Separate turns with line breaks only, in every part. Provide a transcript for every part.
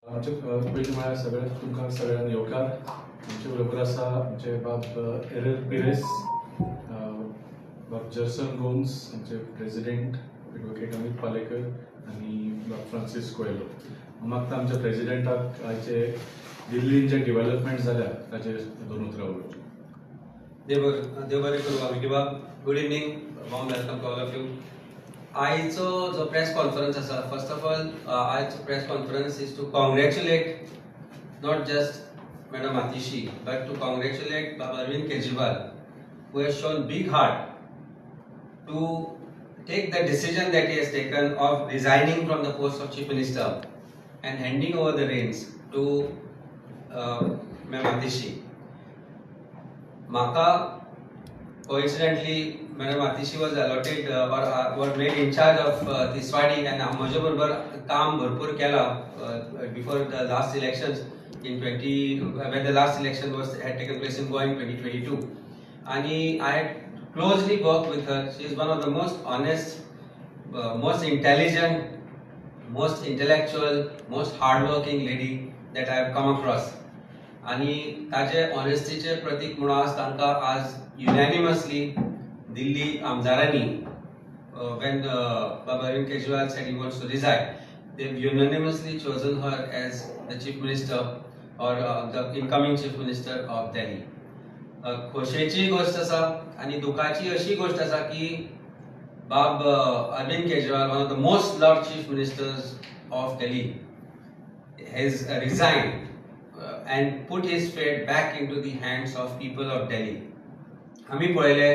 पयलीं म्हळ्यार सगळ्यांक तुमकां सगळ्यांक येवकार. आमचे बरोबर आसा आमचे बाब एरल पिरेस, बाब जर्सन गोन्स, आमचे प्रेसिडेंट एडवोकेट अमित पालेकर आनी बाब फ्रांसीस कोएलो. हांव मागता आमच्या प्रेसिडेंटाक आयचे दिल्लीन जे डेव्हलपमेंट जाल्या ताचेर दोन उतरां उलोवचें.
देव बरें करूं आमी बाब. Good evening, warm welcome to all of you. आयचो जो प्रेस कॉन्फरन्स आसा, फर्स्ट ऑफ ऑल आयचो press conference is to congratulate not just madam Atishi but to congratulate Baba Arvind Kejriwal who has shown big heart to take the decision that he has taken of resigning from the post of chief minister and handing over the reins to Ma'am Atishi. Maka coincidentally Madam Atishi was allotted or made in charge of Tiswadi and म्हजे बरोबर काम भरपूर केला before the last elections in when the last election had taken place in Goa in 2022. And I had closely worked with her. She is one of the most honest, most intelligent, most intellectual, most hardworking lady that I have come across. आणि ताचे ऑनेस्टीचे प्रतीक म्हणून आज तांकां आज युनॅनिमसली दिल्ली आमदारांनी when Baba Arvind Kejriwal said he wants to resign, they've unanimously chosen her as the chief minister or the incoming chief minister of Delhi. खोशेची गोष्ट आसा आणि दुखाची अशी गोष्ट आसा की बाब Arvind Kejriwal, one of the most loved chief ministers of Delhi, has resigned and put his fate back into the hands of people of Delhi. आम्ही पळयले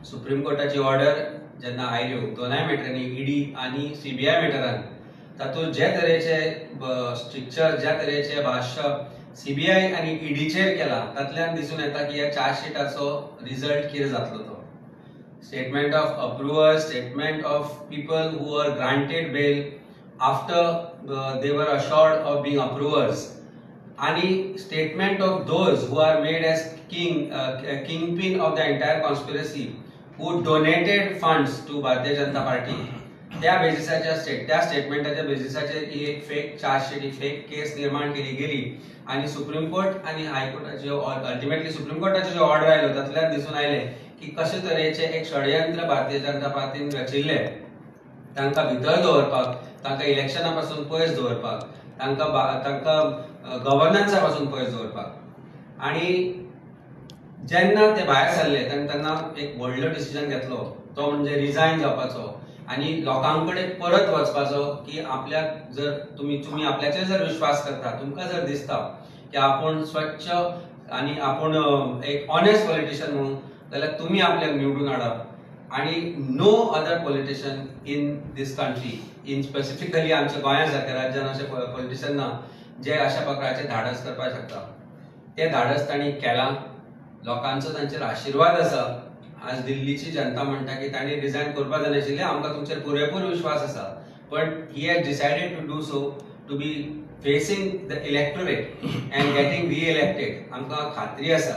सुप्रीम कोर्टाची ऑर्डर जेन्ना आयल्यो दोनाय मॅटरांनी, ईडी आणि सीबीआय मॅटरान, तातूंत जे तरेचे स्ट्रिक्चर, ज्या तरेचे भाष्य सीबीआय आणि ईडीचेर केला तातल्यान दिसून येता की ह्या चार्जशीटाचो रिजल्ट कितें जातलो तो. Statement of approver, statement of people who were granted bail after they were assured of being approvers, आणि statement of those who are made as kingpin of the entire conspiracy who donated funds to Bharatiya Janata party. त्या बेसिसाच्या त्या स्टेटमेंटाच्या बेसिसाचेर ही एक fake chargesheet, ही fake case निर्माण केली गेली आणि supreme court आणि हायकोर्टाचे ultimately supreme कोर्टाचे जे order आयलो तातूंतल्यान दिसून आयले की कशे तरेचे एक षडयंत्र भारतीय जनता पार्टीन रचिल्ले तांकां भितर दवरपाक, तांकां इलेक्शना पासून पयस दवरपाक, तांकां गव्हर्नन्सा पासून पयस दवरपाक. आणि जेन्ना ते भायर सरले तेन्ना एक व्हडलो डिसिजन घेतलो, तो म्हणजे रिजायन जावपाचो आणि लोकांकडे परत वचपाचो की आपल्याक जर तुम्ही आपल्याचेर जर विश्वास करता, तुमकां जर दिसता की आपण स्वच्छ आणि आपण एक ऑनेस्ट पॉलिटिशियन म्हणून, जाल्यार तुम्ही आपल्याक निवडून हाडप. आणि no other politician in this country, in specifically आमच्या गोंया सारख्या राज्यान अशे पॉलिटिशियन ना जे अशा प्रकारचे धाडस करपाक शकता. ते धाडस तांणी केला. लोकांचो तांचेर आशीर्वाद आसा. आज दिल्लीची जनता म्हणटा की तांणी रिजायन करपा जाय नाशिल्लें, आमकां तुमचेर पुरेपूर विश्वास आसा. But he has decided to do so, to be facing the electorate and getting reelected. आमकां खात्री आसा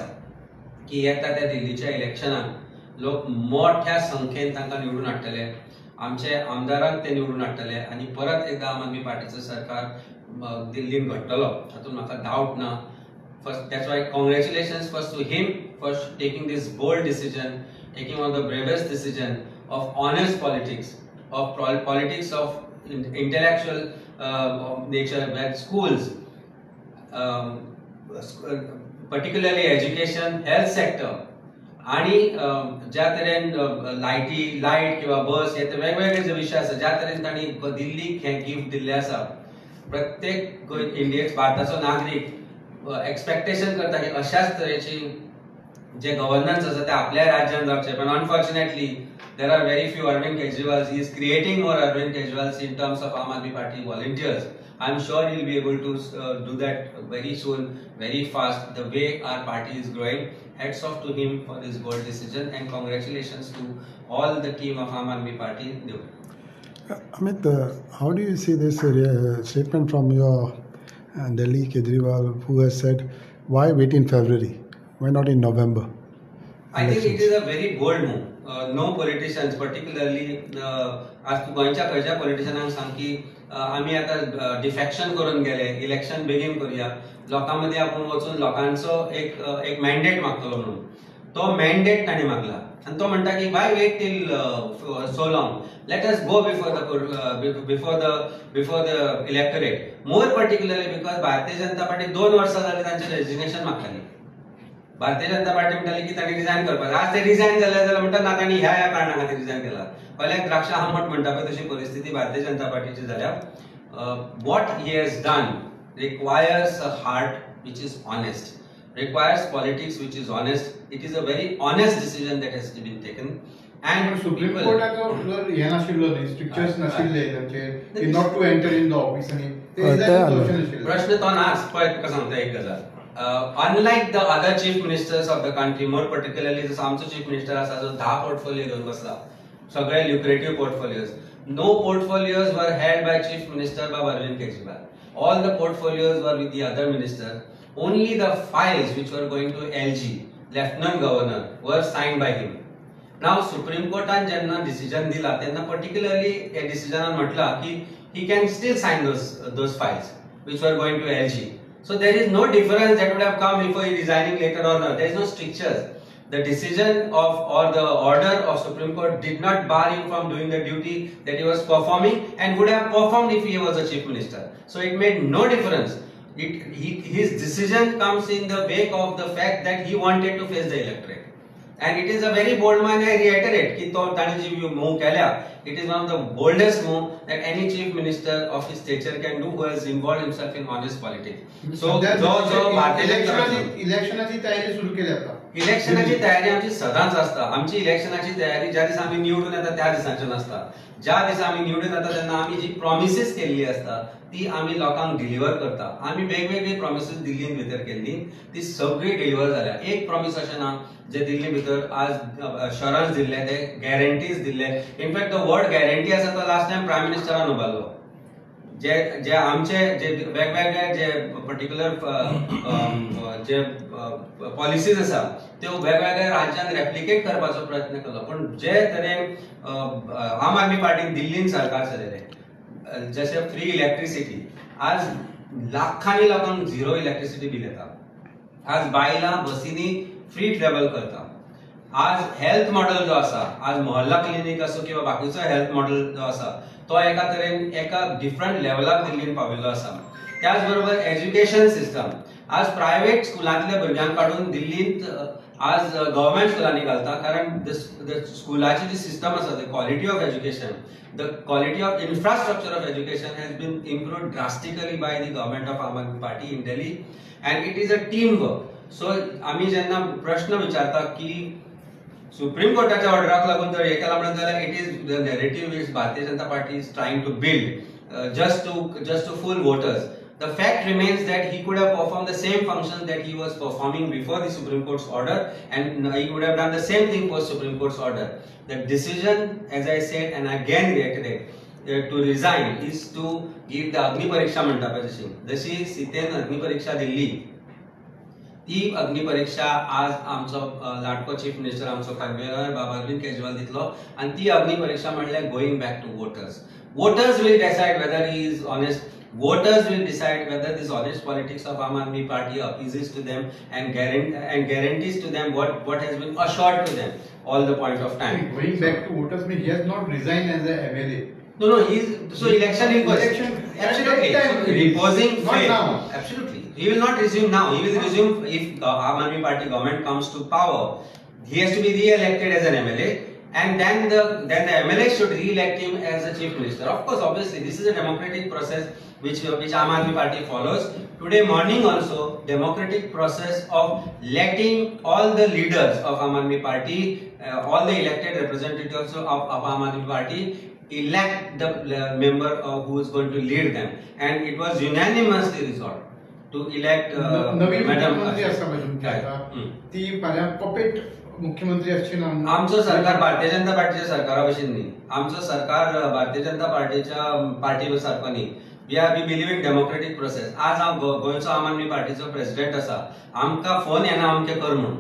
की येता त्या दिल्लीच्या इलेक्शनाक लोक मोठ्या संख्येन तांकां निवडून हाडटले, आमचे आमदारांक ते निवडून हाडटले आणि परत एकदा आम आदमी पार्टीचो सरकार दिल्लीन घडटलो, हातूंत म्हाका डावट ना. First, that's why congratulations first to him for taking this bold decision, taking one of the bravest decision of honest politics, of politics of intellectual nature, where schools, particularly education, health sector, आणि ज्या तरेन light किंवा बस हे वेगवेगळे जे विषय आसा, ज्या तरेन तांणी दिल्लीक हे गिफ्ट दिल्ले आसा, प्रत्येक इंडियेक भारताचो नागरीक एक्सपेक्टेशन करता की अशाच तरेची जे गव्हर्नन्स आसा ते आपल्या राज्यान जावचे. पण unfortunately there are very few Arvind Kejriwals. He is creating more Arvind Kejriwals in terms of Aam Aadmi Party volunteers. I am sure he will be able to do that very soon, very fast, the way our party is growing. Hats off to him for this bold decision and congratulations to all the team of Aam Aadmi Party.
Amit, how do you see this statement from your Delhi Kejriwal, who has said, why wait in February? Why not in November?
I think it is a very bold move. no politicians, particularly आज गोंयच्या खंयच्या पॉलिटिशियनांक सांग की आमी आतां defection करून गेले, election बेगीन करूया, लोकां मदीं आपूण वचून लोकांचो एक मॅन्डेट मागतलो म्हणून. तो मॅन्डेट ताणें मागला आनी तो म्हणटा की why wait till so long, let us go before the electorate. More particularly because Bharatiya Janata party 2 वर्सां जाली तांचें रेजिग्नेशन मागताली. भारतीय जनता पार्टी म्हणटाली की तांणी रिजायन करपाचें. आज ते रिजायन जाले जाल्यार म्हणटा ना तांणी ह्या कारणां खातीर रिजायन केला. फाल्यां द्राक्षा आंबट म्हणटा पळय तशी परिस्थिती भारतीय जनता पार्टीची जाल्या. What he has done requires a heart which is honest, requires politics which is honest. It is a very honest decision that has been taken. And
Supreme Court जर हे नाशिल्लो स्ट्रिक्चर्स नाशिल्ले तांचे not to enter in the office आणि ते resign करचे नाशिल्ले.
प्रश्न तो नाच. पळय तुका सांगता एक गजाल. Unlike the other chief ministers of the country, more particularly जसो आमचो chief minister आसा जो 10 पोर्टफोलियो घेवन बसला, सगळे lucrative portfolios. No portfolios were held by chief minister by Arvind Kejriwal. All the portfolios were with the other ministers. Only the files which were going to LG, Lieutenant Governor, were signed by him. Now Supreme Court and jenna decision dila tenna particularly a decision म्हटला की he can still sign those files which were going to LG. So there is no difference that would have come before he resigning later or not. There is no strictures. The decision or the order of Supreme Court did not bar him from doing the duty that he was performing and would have performed if he was a chief minister. So it made no difference. His decision comes in the wake of the fact that he wanted to face the electorate. And it is a very bold move, I reiterate, कि तो ताणी जी move केल्या, it is one of the boldest move that any chief minister of his stature can do who has involved himself in honest politics. So जो भारतीय
इलेक्शनाची तयारी सुरू केली आता.
इलेक्शनाची तयारी आमची सदांच असता. आमची इलेक्शनाची तयारी ज्या दिसा आमी निवडून येता त्या दिसाच्यान असता. ज्या दिसा आमी निवडून येता तेन्ना आमी जी प्रॉमिसेस केल्ली असता ती आमी लोकांक डिलिव्हर करता. आमी वेगवेगळी प्रॉमिसेस दिल्लीन भितर केल्ली ती सगळी डिलिव्हर जाल्या. एक प्रॉमिस अशें ना जे दिल्ली भितर आज अश्योरन्स दिल्ले ते गॅरंटीज दिल्ले. इनफॅक्ट तो वर्ड गॅरंटी आसा तो लास्ट टाइम प्रायम मिनिस्टरान उबारलो. जे आमचे जे वेगवेगळे जे पर्टिक्युलर जे पॉलिसीज आसा त्यो वेगवेगळ्या राज्यांक रेप्लिकेट करपाचो प्रयत्न केलो. पण जे तरेन आम आदमी पार्टीन दिल्लीन सरकार चलयलें जशे फ्री इलेक्ट्रिसिटी, आज लाखांनी लोकांक झिरो इलेक्ट्रिसिटी बिल येता. आज बायलां बसींनी फ्री ट्रॅव्हल करता. आज हेल्थ मॉडेल जो आसा, आज मोहल्ला क्लिनिक असो किंवा बाकीचो हेल्थ मॉडेल जो आसा तो एका तरेन एका डिफरंट लेवलाक दिल्लीन पाविल्लो आसा. त्याच बरोबर एज्युकेशन सिस्टम, आज प्रायव्हेट स्कुलांतल्या भुरग्यांक काडून दिल्लींत आज गव्हर्नमेंट स्कुलांनी घालता. कारण स्कुलाची जी सिस्टम आसा, the quality of education, the quality of infrastructure of education has been improved drastically by the government of Aam Aadmi Party in Delhi and it is a team work. So आम्ही जेन्ना प्रश्न विचारता की सुप्रीम कोर्टाच्या ऑर्डराक लागून जर हे केला म्हणून जाल्यार it is the narrative which Bharatiya Janata Party is trying to build just to fool voters. The fact remains that he could have performed the same function that he was performing before the Supreme Court's order, and he would have done the same thing post Supreme Court's order. The decision, as I said and again reiterate, to resign is to give the Agni Pariksha म्हणटा पळय जशी सीतेन अग्नि परीक्षा दिल्ली ती अग्नि परीक्षा आज आमचो लाडको चीफ मिनिस्टर आमचो कन्व्हेनर बाबा अरविंद केजरीवाल दितलो. आणि ती अग्नि परीक्षा म्हणल्यार going back to voters. Voters will decide whether he is honest. Voters will decide whether this honest politics of Aam Aadmi Party appeases to them and guarantees to them what has been assured to them all the point of time.
Going back to voters means he has not resigned as a MLA.
No, so election absolutely reposing
not
faith.
now.
Absolutely, he will not resume now. He will resume if Aam Aadmi Party government comes to power. He has to be re-elected as an MLA. And then the MLA should re-elect him as the chief minister. Of course, obviously, this is a democratic process which Aam Aadmi Party follows. Today morning also, democratic process of letting all the leaders of Aam Aadmi Party, all the elected representatives of Aam Aadmi Party, elect the member who is going to lead them. And it was unanimously resolved to elect Madam.
ती puppet मुख्यमंत्री असची ना.
आमचं सरकार भारतीय जनता पार्टीच्या सरकारा भशेन न्ही. आमचं सरकार भारतीय जनता पार्टीच्या पार्टी सारको न्ही. We believe in democratic process. आज हांव गोंयचो आम आदमी पार्टीचो प्रेसिडेंट आसा. आमकां फोन येना अमकें कर म्हणून.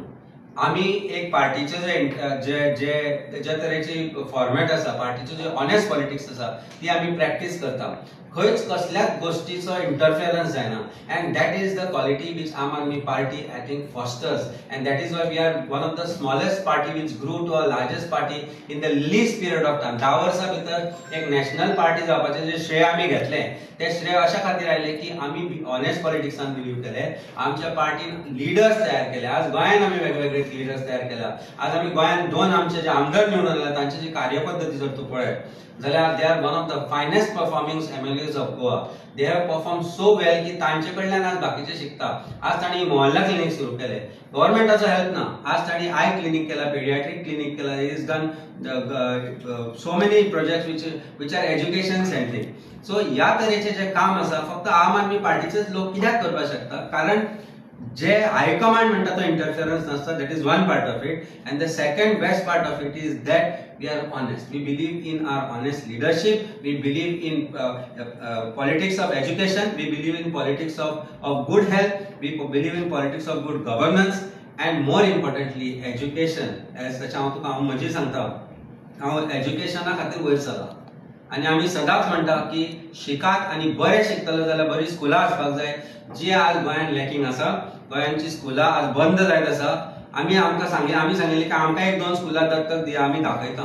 आमी एक पार्टीचे जे तरेची फॉर्मॅट आसा, पार्टीचे जे ऑनेस्ट पॉलिटिक्स आसा ती आमी प्रॅक्टीस करता. खंयच कसल्याच गोष्टीचो इंटरफियरन्स जायना, and that is the quality which Aam Aadmi Party I think fosters, and that is why we are one of the smallest party which grew to a largest party in the least period of time. 10 वर्सां भितर एक national party जावपाचें जे श्रेय आमी घेतलें ते श्रेय अशा खातीर आयलें की आमी ऑनेस्ट पॉलिटिक्सान बिलीव केले, आमच्या पार्टीन लिडर्स तयार केले. आज गोंयान आमी वेगवेगळे लिडर्स तयार केला. आज आमी गोंयान 2 आमचे जे आमदार निवडून आयला तांची जी कार्यपद्धती जर तूं पळयत जाल्यार they are one of the finest performing MLAs of Goa. They have perform so well की तांचे कडल्यान आज बाकीचे शिकता. आज तांणी मोहल्ला क्लिनिक सुरू केले, गव्हर्नमेंटाचो हेल्प ना. आज तांणी आय क्लिनिक केला, पेडियाट्रिक क्लिनिक केला. He is done so many projects which are education centric. So ह्या तरेचे जे काम आसा फक्त आम आदमी पार्टीचेच लोक कित्याक करपाक शकता, कारण जे हायकमांड म्हणटा तो इंटरफियरन्स नासता. That is one part of it. And the second best part of it is that we are honest. We believe in our honest leadership. We believe in politics of education. We believe in politics of good health. We believe in politics of good governance, and more importantly education. As हांव तुका हांव म्हजी सांगता, हांव एज्युकेशना खातीर वयर सरला आनी आमी सदांच म्हणटा की शिकात आनी बरें शिकतलो जाल्यार बरी स्कुलां आसपाक जाय. जी आज गोंयान लॅकिंग आसा, गोंयांची स्कुलां आज बंद जायत आसा. आमी सांगिल्लें की आमकां 1-2 स्कुलां दत्तक दिया, आमी दाखयता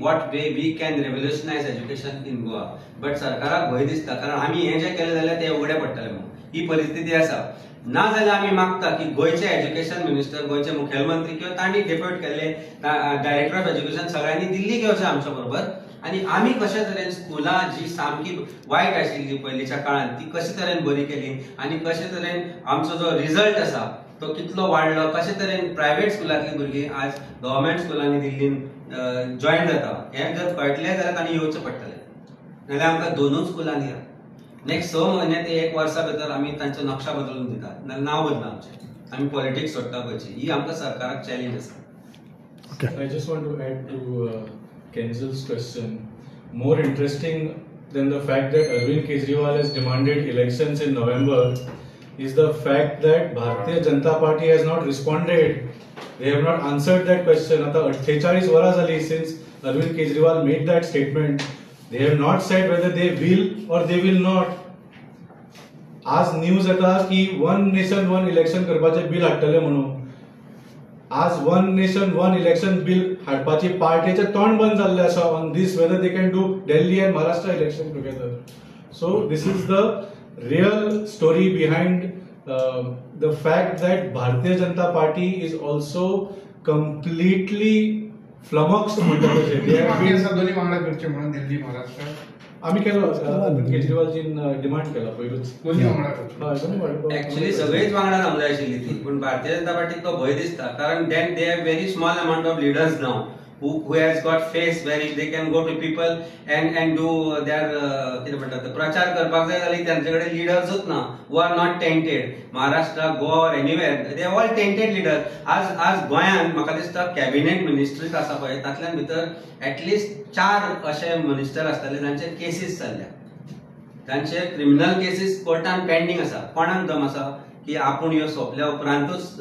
what way we can revolutionize education in Goa. But सरकाराक भंय दिसता, कारण आमी हें जें केलें जाल्यार तें उगडें पडटलें म्हणून ही परिस्थिती आसा. ना जाल्यार आमी मागता की गोंयचे एज्युकेशन मिनिस्टर, गोंयचे मुखेलमंत्री किंवा तांणी डेप्युट केल्ले डायरेक्टर ऑफ एज्युकेशन सगळ्यांनी दिल्ली घेवचें आमच्या बरोबर, आनी आमी कशे तरेन स्कुलां जी सामकी वायट आशिल्ली पयलींच्या काळांत ती कशे तरेन बरी केली, आनी कशे तरेन आमचो जो रिजल्ट आसा तो कितलो वाडलो, कशे तरेन प्रायव्हेट स्कुलांतली भुरगीं आज गव्हर्नमेंट स्कुलांनी दिल्लीन जॉयन जाता, हें जर कळटलें जाल्यार तांणी येवचें पडटलें. नाल्यार आमकां 2 स्कुलांनी या नेक्स्ट 6 म्हयने ते 1 वर्सा भितर आमी तांचो नक्षा बदलून दितात, नाल्यार नांव बदला आमचें, आमी पॉलिटिक्स सोडटा गोंयची. ही आमकां सरकाराक चॅलेंज आसा.
I just want to add to Kenzel's question. More interesting than the fact that Arvind Kejriwal has demanded elections in November is the fact that Bharatiya Janata Party has not responded. They have not answered that question. आता 48 वरा झाली since Arvind Kejriwal made that statement. They have not said whether they will or they will not. आज news येता की one nation one election करपाचे bill हाडटले म्हणून. आज one nation one election bill हाडपाची पार्टीचे तोंड बंद जाल्ले आसा on this whether they can do Delhi and Maharashtra election together. So this is the real story behind the fact that Bharatiya Janata Party is also completely flummoxed.
दोन्ही वांगडा करचे म्हणून दिल्ली महाराष्ट्र
आम्ही केलो, केजरीवालजीन डिमांड केला पयरूच
दोन्ही वांगडा करचे.
ऍक्च्युअली सगळीच वांगडा समजा आशिल्ली ती, पण भारतीय जनता पार्टीक तो भंय दिसता, कारण then they have very small amount of leaders नाव who has got face where they can go to people and do their कितें म्हणटात प्रचार करपाक जाय जाल्यार तांचे कडेन लिडर्सच ना, who are not tainted. Maharashtra, Goa or anywhere they are all tainted leaders. आज गोंयान म्हाका दिसता कॅबिनेट मिनिस्ट्रीज आसा पळय तातल्यान भितर ऍटलिस्ट 4 अशे मिनिस्टर आसतले जांचे केसीस चल्ल्या, तांचे क्रिमिनल केसीस कोर्टान पेंडिंग आसा. कोणाक दम आसा की आपूण ह्यो सोंपल्या उपरांतूच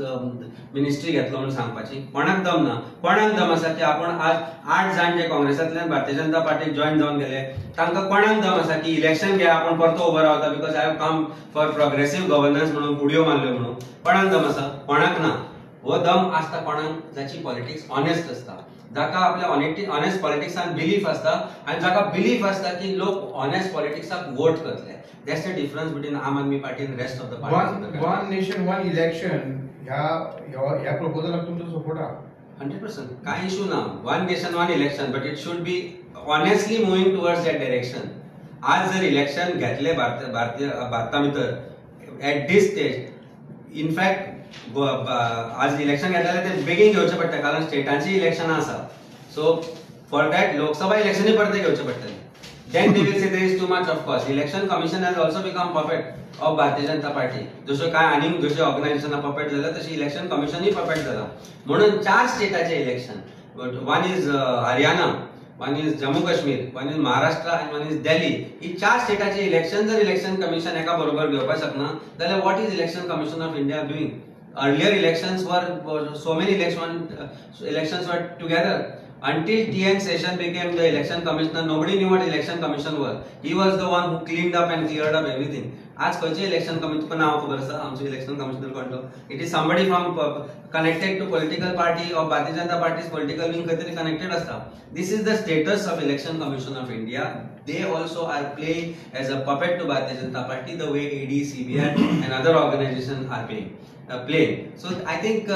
मिनिस्ट्री घेतलो म्हणून सांगपाची? कोणाक दम ना. कोणाक दम आसा की आपूण आज 8 जाण जे काँग्रेसांतल्यान भारतीय जनता पार्टीक जॉयन जावन गेले तांकां कोणाक दम आसा की इलेक्शन घे आपूण परतो उबो रावता because I have come for progressive governance म्हणून पुडयो मारल्यो म्हणून? कोणाक दम आसा? कोणाक ना. हो दम आसता कोणाक? जाची पॉलिटिक्स ऑनेस्ट आसता, जाका आपल्या ऑनेस्ट पॉलिटिक्सान बिलीफ आसता, आनी जाका बिलीफ आसता की लोक ऑनेस्ट पॉलिटिक्साक वोट करतले. That's the difference between Aam Aadmi Party and the rest of the parties.
One nation, one election. ह्या प्रपोजलाक तुमचो सपोर्ट आहा?
100%. काय इशू ना. One nation, one election, but it should be honestly moving towards that direction. आज जर election घेतले भारता भितर at this stage, in fact आज इलेक्शन घेतलेले ते बेगीन घेवचे पडटा, कारण स्टेटांची इलेक्शनां आसा. सो फॉर दॅट लोकसभा इलेक्शनूय परते घेवचे पडटले. Then they will say there is too much of cost. Election Commission has also become puppet of Bharatiya Janata Party. जसो काय आनीक जशे ऑर्गनायझेशनां पपेट जाला तशी इलेक्शन कमिशनूय पपेट जाला. म्हणून 4 स्टेटाचे election, one is Haryana, one is Jammu Kashmir, one is Maharashtra आनी वन इज दिल्ली. ही 4 स्टेटाचे इलेक्शन जर इलेक्शन कमिशन एका बरोबर घेवपाक शकना जाल्यार what is election commission of India doing? earlier elections were so many elections were together. Until TN Session became the election commissioner, nobody knew what election commission was. He was the one who cleaned up and cleared up everything. आज खंयचे election commissioner नाव खबर आसा आमचो election commissioner कोण? It is somebody from connected to political party or Bharatiya Janata Party's political wing खंय तरी connected आसता. This is the status of Election Commission of India. They also are playing as a puppet to Bharatiya Janata Party the way ED, CBI and other organizations are playing. So I think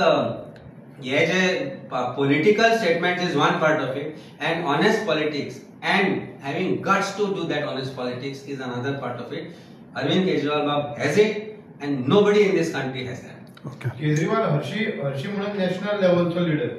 political statement is one part of it, and honest politics and having guts to do that honest politics is another part of it. Arvind Kejriwal Bab has it, and nobody in this country has that.
Okay.
Kejriwal हरशी म्हणून national लेवलचो leader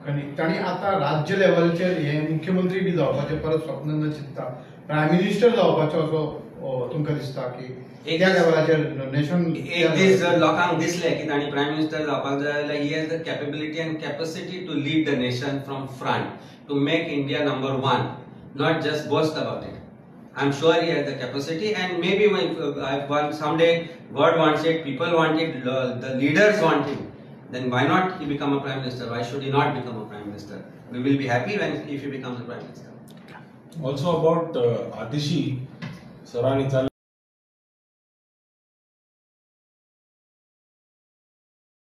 आनी ताणी आता राज्य लेवलचे हे मुख्यमंत्री B जावपाचे परत स्वप्न चिंतता प्रायम मिनिस्टर जावपाचो असो तुमकां दिसता की त्या लेवलाचेर नॅशनल
एक दीस लोकांक दिसले की ताणी प्रायम मिनिस्टर जावपाक जाय जाल्यार he has the capability and capacity to lead the nation from front to make India number 1, not just boast about it. I'm sure he has the capacity, and maybe when someday God wants it, people want it, the leaders want it, then why not he become a prime minister? Why should he not become a prime minister? We will be happy if he becomes a prime minister.
Also about Atishi, Sarani